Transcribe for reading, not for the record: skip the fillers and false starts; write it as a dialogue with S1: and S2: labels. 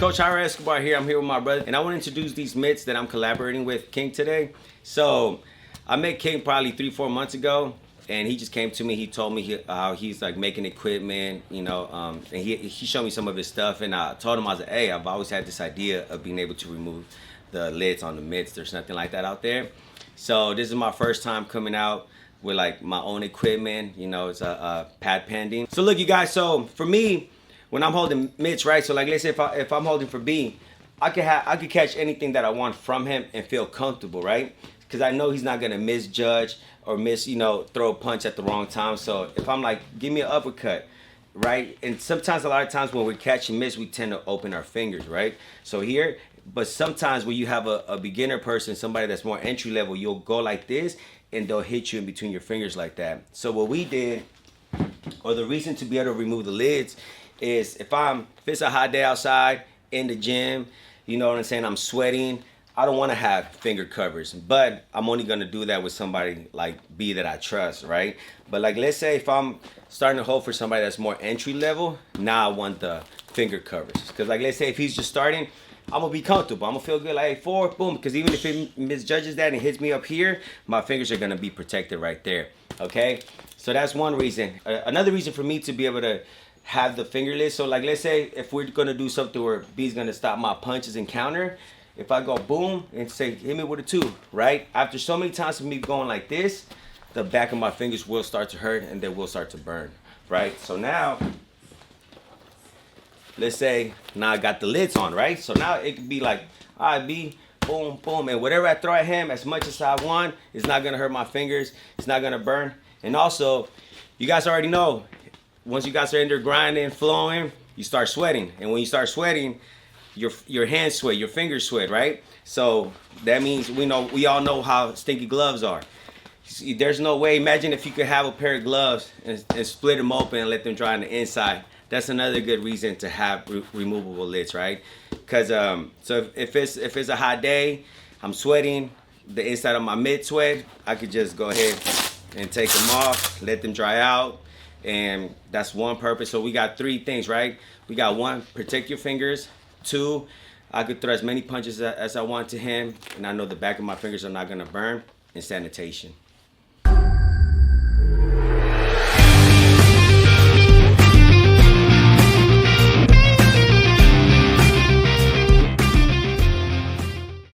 S1: Coach Jairo Escobar here. I'm here with my brother, and I want to introduce these mitts that I'm collaborating with King today. So I met King probably 3-4 months ago, and he just came to me. He told me how he's like making equipment, you know, and he showed me some of his stuff, and I told him, I was like, hey, I've always had this idea of being able to remove the lids on the mitts. There's nothing like that out there. So this is my first time coming out with like my own equipment. You know, it's a pad pending. So look, you guys, so for me, when I'm holding mitts, right? So like, let's say if I'm holding for B, I could catch anything that I want from him and feel comfortable, right? Because I know he's not gonna misjudge or throw a punch at the wrong time. So if I'm like, give me an uppercut, right? And sometimes, a lot of times when we're catching mitts, we tend to open our fingers, right? So here, but sometimes when you have a beginner person, somebody that's more entry level, you'll go like this and they'll hit you in between your fingers like that. So what we did, or the reason to be able to remove the lids, is if it's a hot day outside in the gym, you know what I'm saying, I'm sweating, I don't want to have finger covers, but I'm only going to do that with somebody like B that I trust, right? But like, let's say if I'm starting to hold for somebody that's more entry level, now I want the finger covers. Because like, let's say if he's just starting, I'm going to be comfortable. I'm going to feel good, like, hey, forward, boom. Because even if it misjudges that and hits me up here, my fingers are going to be protected right there, okay? So that's one reason. Another reason for me to be able to have the fingerless, so like, let's say if we're going to do something where B's going to stop my punches and counter, if I go boom and say, hit me with a 2, right? After so many times of me going like this, the back of my fingers will start to hurt and they will start to burn, right? So now, let's say now I got the lids on, right? So now it could be like, all right, B, boom, boom, and whatever I throw at him, as much as I want, it's not gonna hurt my fingers, it's not gonna burn. And also, you guys already know, once you guys are in there grinding, flowing, you start sweating. And when you start sweating, your hands sweat, your fingers sweat, right? So that means we all know how stinky gloves are. See, there's no way. Imagine if you could have a pair of gloves and split them open and let them dry on the inside. That's another good reason to have removable lids, right? Because so if it's a hot day, I'm sweating, the inside of my mitt sweat, I could just go ahead and take them off, let them dry out. And that's one purpose. So we got 3 things, right? We got 1, protect your fingers. 2, I could throw as many punches as I want to him, and I know the back of my fingers are not gonna burn. And sanitation.